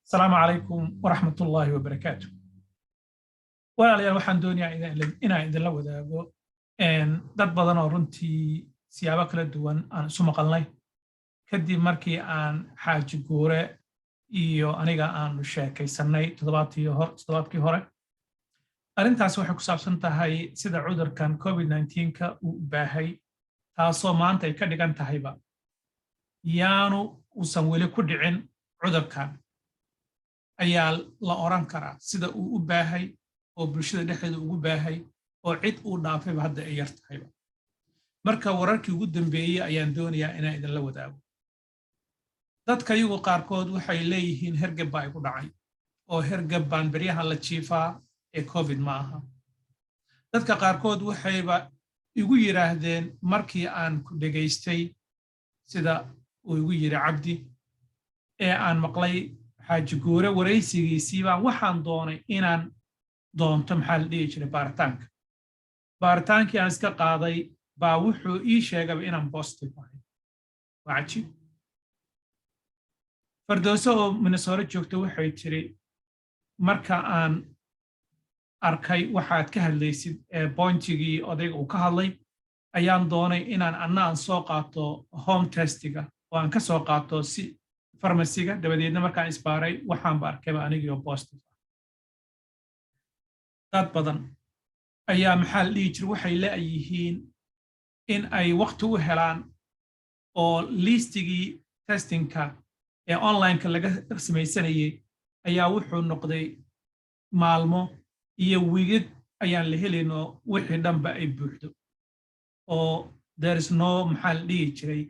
السلام عليكم ورحمة الله وبركاته. walaalayaal waxaan doonayaa inaan idinla wadaago dad badan oo runtii siyaabo kala duwan aan isu maqalnay kadib markii aan xaaji guure iyo aniga aanu sheekaysanay toddobaadkii hore. arrintaas waxay ku saabsan tahay sida cudurkan COVID-19-ka uu baahay, taasoo maanta ay ka dhigan tahayba yaanu uusan weli ku dhicin cudurkan ayaa la oran karaa sida uu u baahay oo bulshada dhexdeeda ugu baahay oo cid uu dhaafayba hadda ay yar tahayba. marka wararkii ugu dambeeyey ayaan doonayaa inaan idinla wadaago. dadka iyagu qaarkood waxay leeyihiin hergeb baa igu dhacay oo hergeb baan beryahan la jiifaa ee covid ma aha. dadka qaarkood waxayba igu yiraahdeen markii aan ku dhegaystay sida uu igu yiri cabdi ee aan maqlay xaaji guure waraysigiisii baan waxaan doonay inaan doonto maxaa la dhihi jiray baaritaankii aan iska qaaday baa wuxuu ii sheegaba inaan positive ahay. waa cajiib. fardooso oo minnesota joogta waxay tiri marka aan arkay waxaad ka hadlaysid ee bointigii odayga uu ka hadlay ayaan doonay inaan aan soo qaato home testiga oo aan ka soo qaato si farmasiga dabadeedna markaan isbaaray waxaanba arkayba anigii positive ah. dad badan ayaa maxaa la dhihi jiray waxay leeyihiin in ay waqti u helaan oo liistigii testingka ee online-ka laga samaysanayay ayaa wuxuu noqday maalmo iyo wigid ayaan la helinoo wixii dhanba ay buuxdo oo there is no maxaa la dhihi jiray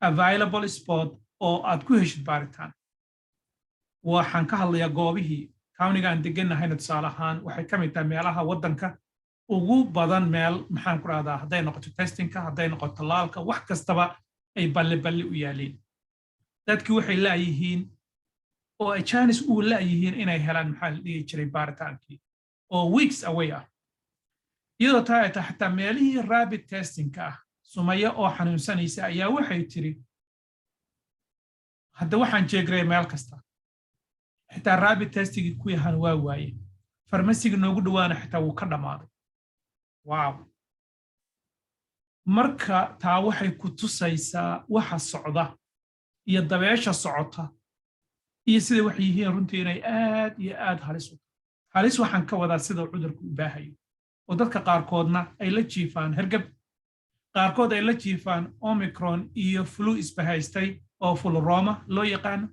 available spot oo aad ku heshid baaritaan. waxaan ka hadlayaa goobihii countiga aan deganahayna tusaale ahaan waxay ka mid tahay meelaha waddanka ugu badan meel maxaan ku rahdaa hadday noqoto testingka hadday noqoto tallaalka wax kastaba ay balli u yaaliin. dadkii waxay laayihiin oo ay jaanis uu laayihiin inay helaan maxaa la dhihi jiray baaritaankii oo weeks away ah. iyadoo taa ay tahay xataa meelihii rapid testingka ah Sumaya oo xanuunsanaysa ayaa waxay tiri hadda waxaan jeegray meel kasta xitaa rapid testingii ku yahan waa waaye farmasiga noogu dhawaana xitaa wuu ka dhammaaday. waaw. marka taa waxay ku tusaysaa waxa socda iyo dabeesha socota iyo sida waxay yihiin runtii inay aad iyo aad halis waxaan ka wadaa sida cudurku u baahayo oo dadka qaarkoodna ay la jiifaan hergeb, qaarkood ay la jiifaan omicron iyo flu isbahaystay oo fulroma loo yaqaano,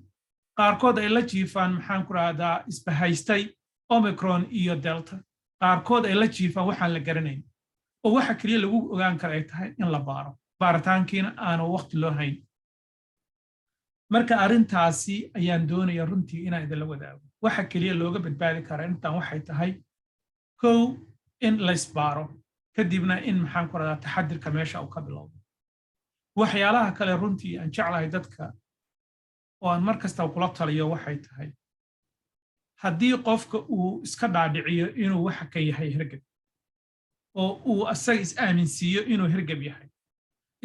qaarkood ay la jiifaan maxaan ku rahdaa isbahaystay omicron iyo delta, qaarkood ay la jiifaan waxaan la garanayn oo waxa kaliya lagu ogaan kara ay tahay in la baaro baaritaankiina aanu waqti loo hayn. marka arrintaasi ayaan doonaya runtii inaan idinla wadaago. waxa kaliya looga badbaadi kara intaan waxay tahay kow in la isbaaro kadibna in maxaan ku rahdaa taxadirka meesha uu ka bilowdo. waxyaalaha kale runtii aan jeclahay dadka oo aan mar kasta kula taliyo waxay tahay haddii qofka uu iska dhaadhiciyo inuu waxa ka yahay hergeb oo uu asaga is-aaminsiiyo inuu hergeb yahay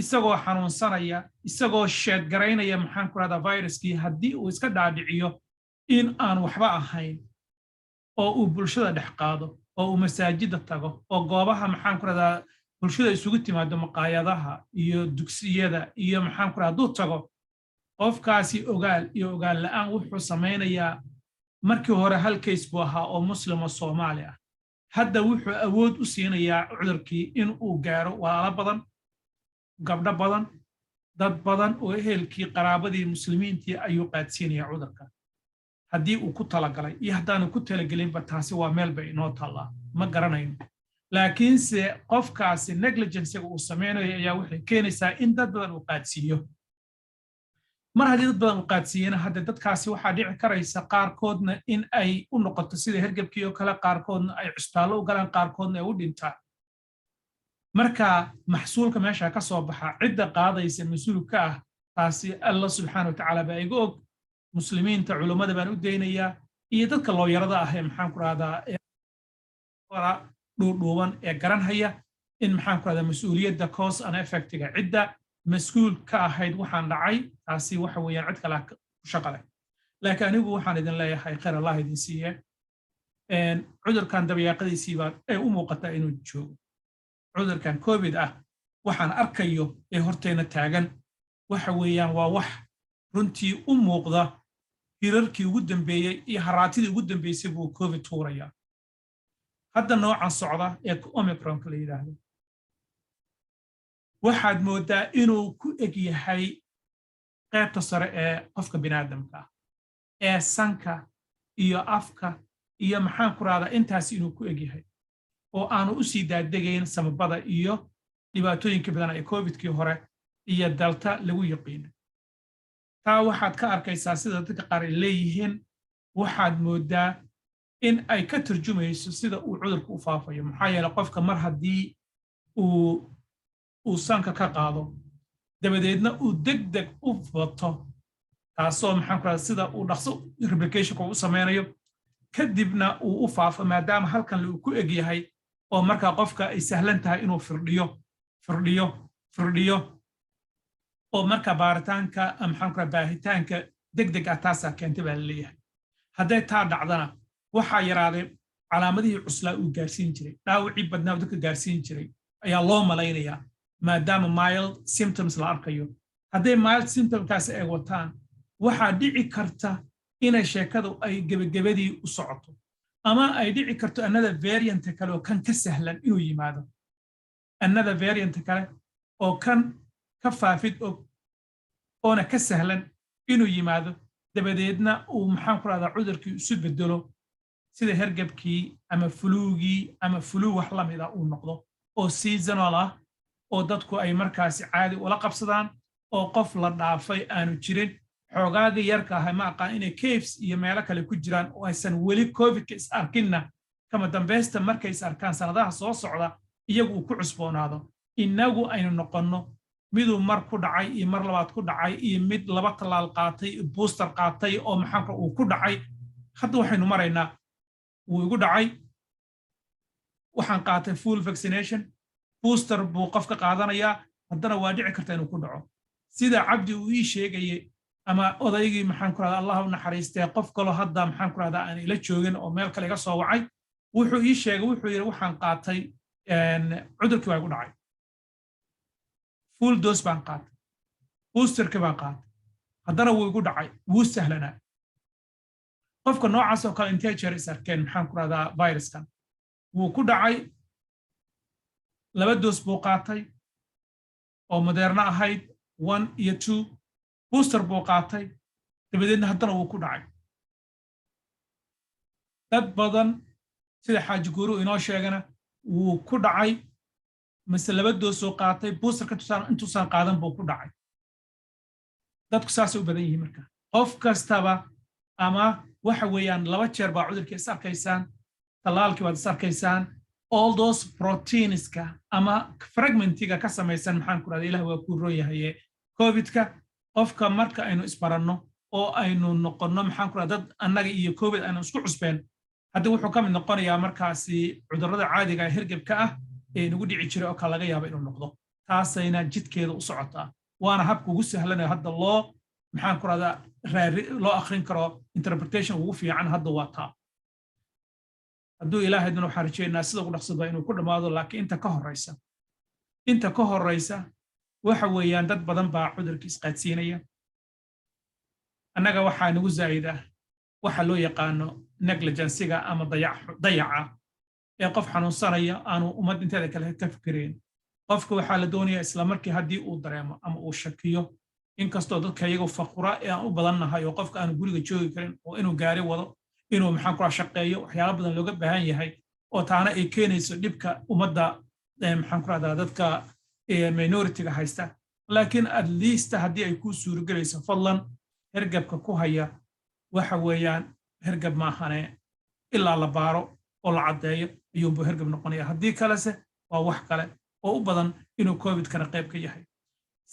isagoo xanuunsanaya isagoo sheedgaraynaya maxaan ku rahdaa viruskii haddii uu iska dhaadhiciyo in aan waxba ahayn oo uu bulshada dhex qaado oo uu masaajida tago oo goobaha maxaan ku rahdaa bulshada isugu timaado maqaayadaha iyo dugsiyada iyo maxaan ku rahdaa hadduu tago qofkaasi ogaal iyo ogaal la'aan wuxuu samaynayaa markii hore hal case buu ahaa oo muslim oo Soomaali ah hadda wuxuu awood u siinayaa cudurkii in uu gaaro walaalo badan, gabdho badan, dad badan oo ehelkii qaraabadii muslimiintii ayuu qaadsiinayaa cudurka haddii uu ku talagalay iyo haddaanu ku talagelinba taasi waa meel bay inoo taallaa ma garanayno. laakiinse qofkaasi negligencega uu samaynayo ayaa waxay keenaysaa in dad badan uu qaadsiiyo. mar haddii dad badan uu qaadsiiyana hadda dadkaasi waxaa dhici karaysa qaarkoodna in ay u noqoto sida hergebkii oo kale, qaarkoodna ay cusbitaallo u galaan, qaarkoodna ay u dhintaan. marka maxsuulka meesha ka soo baxa cidda qaadaysa mas-uulka ah taasi Allah subxaanahu wa tacaala baa iga og. muslimiinta culummada baan u daynayaa iyo dadka looyarada ah ee maxaan ku rahdaa dhuudhuuban ee garanhaya in maxaan ku rahdaa mas-uuliyadda cause and effectiga cidda mas'uul ka ahayd waxaan dhacay taasi waxa weeyaan cid kale ku shaqo leh. laakiin anigu waxaan idin leeyahay khayr allah idin siiye cudurkan dabayaaqadiisii baa ay u muuqataa inuu joogo cudurkan covid ah waxaan arkayo ee horteena taagan waxa weeyaan waa wax runtii u muuqda hirarkii ugu dambeeyey iyo haraatidii ugu dambeysay buu covid tuurayaa hadda noocan socda ee omicronka la yidhaahdo waxaad moodaa inuu ku eg yahay qaybta sare ee qofka bini'aadamka ah ee sanka iyo afka iyo maxaan ku raahdaa intaas inuu ku eg yahay oo aanu u sii daadegayn samabada iyo dhibaatooyinka badan ee covidkii hore iyo dalta lagu yaqiino taa waxaad ka arkaysaa sida dadka qaar ay leeyihiin waxaad moodaa in ay ka turjumayso sida uu cudurku u faafayo maxaa yeelay qofka mar haddii uu sanka ka qaado dabadeedna uu degdeg u bato taasoo maxaan ku raahdaa sida uu dhaqso replicationka u sameynayo kadibna uu u faafo maadaama halkan uu ku eg yahay oo markaa qofka ay sahlan tahay inuu firdhiyo oo marka baaritaanka maxaan ku raahdaa baahitaanka degdeg ah taasaa keentay baa la leeyahay hadday taa dhacdana waxaa yaraaday calaamadihii cuslaa uu gaarsiin jiray dhaawacii badnaa dadka gaarsiin jiray ayaa loo malaynayaa maadaama mild symptoms la arkayo hadday mild symptomkaasi ay wataan waxaa dhici karta inay sheekadu ay gebagabadii u socoto ama ay dhici karto another variant kale oo kan ka sahlan inuu yimaado another variant kale oo kan ka faafid oona ka sahlan inuu yimaado dabadeedna uu maxaan ku rahdaa cudurkii isu bedelo sida hergebkii ama fuluugii ama fulu wax la mida uu noqdo oo seasonal ah oo dadku ay markaasi caadi ula qabsadaan oo qof la dhaafay aanu jirin xoogaaga yarka ahay ma aqaan inay caves iyo meelo kale ku jiraan oo aysan weli covidka is arkinna kama dambaysta markay is arkaan sanadaha soo socda iyagu uu ku cusboonaado innagu aynu noqonno miduu mar ku dhacay iyo mar labaad ku dhacay iyo mid laba tallaal qaatay booster qaatay oo maxaanka uu ku dhacay hadda waxaynu maraynaa wuu igu dhacay waxaan qaatay full vaccination booster buu qofka qaadanayaa haddana waa dhici karta inuu ku dhaco sida cabdi uu ii sheegayay ama odaygii maxaan ku rahdaa allah u naxariistee qof kaloo hadda maxaan ku rahdaa aan ila joogin oo meel kale iga soo wacay wuxuu ii sheegay wuxuu yidhi waxaan qaatay cudurkii waa igu dhacay full dose baan qaatay boosterkii baan qaatay haddana wuu igu dhacay wuu sahlanaa qofka noocaas oo kale intee jeer is arkeen maxaan ku rahdaa viruskan wuu ku dhacay 2 doos buu qaatay oo Moderna ahayd 1 iyo 2 booster buu qaatay dabadeedna haddana wuu ku dhacay dad badan sida xaaji guuru inoo sheegana wuu ku dhacay mise 2 doos oo qaatay boosterka intuusan qaadan buu ku dhacay dadku saasay u badan yihiin marka qof kastaba ama waxa weeyaan 2 jeer baa cudurkii is arkaysaan talaalkii waad is arkaysaan all those proteinska ama fragmentiga ka samaysan maxaan ku rahdaa ilaah waa ku roon yahay covidka qofka marka aynu isbaranno oo aynu noqonno maxaan ku rahdaa dad annaga iyo covid aynu isku cusbeen hadda wuxuu ka mid noqonayaa markaasi cudurrada caadiga hergebka ah ee nagu dhici jiray oo kale laga yaabo inuu noqdo taasayna jidkeeda u socotaa waana habka ugu sahlanaya hadda loo maxaan ku rahdaa loo akhrin karo interpretation ugu fiican hadda waa taa hadduu ilaahayna waxaan rajaynayaa sida ugu dhaqsada inuu ku dhammaado laakiin inta ka horraysa waxa weeyaan dad badan baa cudurka isqaadsiinaya annaga waxaa nagu zaa'ida waxa loo yaqaano negligensiga ama dayaca ee qof xanuunsanaya aanu ummad inteeda kale ka fikireen qofka waxaa la doonayaa isla markii haddii uu dareemo ama uu shakiyo inkastoo dadka iyagu faqura ee aan u badannahay oo qofka aanu guriga joogi karin oo inuu gaari wado inuu maxaan ku shaqeeyo waxyaalo badan looga baahan yahay oo taana ay keenayso dhibka ummadda maxaan ku rahdaa dadka minority-ga haysta laakiin at least haddii ay ku suurogelayso fadlan hergebka ku haya waxa weeyaan hergeb maahane ilaa la baaro oo la caddeeyo ayuunbuu hergeb noqonaya haddii kalese waa wax kale oo u badan inuu covidkana qayb ka yahay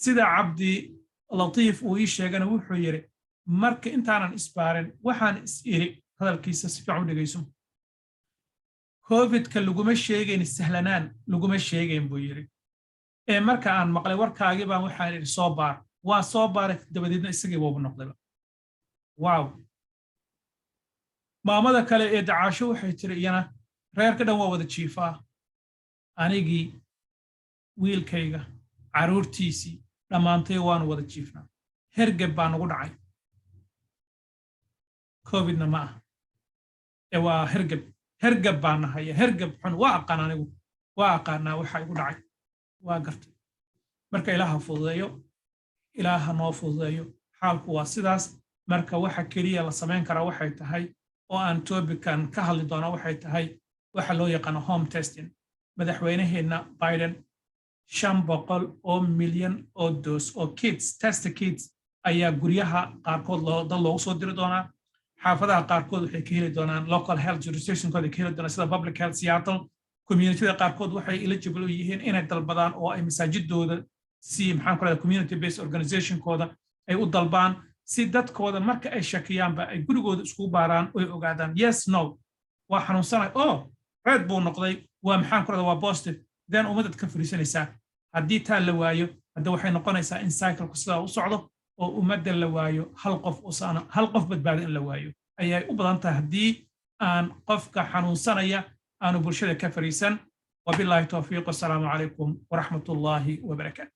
sida cabdi latiif uu ii sheegana wuxuu yidhi marka intaanan isbaarin waxaan is iri hadalkiisa si fiican u dhegayso covidka laguma sheegayn sahlanaan laguma sheegayn buu yidhi ee marka aan maqlay warkaagii baan waxaan idhi soo baar waa soo baaray dabadeedna isagii boobu noqdayba wow maamada kale ee dacaasho waxay tiri iyana reerka dhan waa wada jiifaa anigii wiilkayga caruurtiisii dhammaantay waanu wada jiifnaa hergeb baa nagu dhacay covidna ma ah ee waa hergeb baa nahaya hergeb xun waa aqaan anigu waa aqaanaa waxa igu dhacay waa gartay marka ilaaha fududeeyo ilaaha noo fududeeyo xaalku waa sidaas marka waxa keliya la samayn karaa waxay tahay oo aan topican ka hadli doona waxay tahay waxa loo yaqaano home testing madaxweynaheenna Biden 500 milyan oo dose oo test kits ayaa guryaha qaarkood loogu soo diri doonaa xaafadaha qaarkood waxay ka heli doonaan local health jurisdictionkooda ka heli doonaan sida public health Seattle communityada qaarkood waxay eligible u yihiin inay dalbadaan oo ay masaajidooda si maxaan ku leeyahay community based organizationkooda ay u dalbaan si dadkooda marka ay shakiyaanba ay gurigooda isku baaraan oo ay ogaadaan yes no waa xanuunsanay red buu noqday waa maxaan ku leeyahay waa positive then ummadad ka fariisanaysaa haddii taa la waayo hadda waxay noqonaysaa in cycle-ku sidaa u socdo oo ummadda la waayo hal qof badbaado in la waayo ayay u badan tahay haddii aan qofka xanuunsanaya aanu bulshada ka fariisan wabillahi tawfiiq wassalaamu calaykum waraxmatullaahi wabarakaatu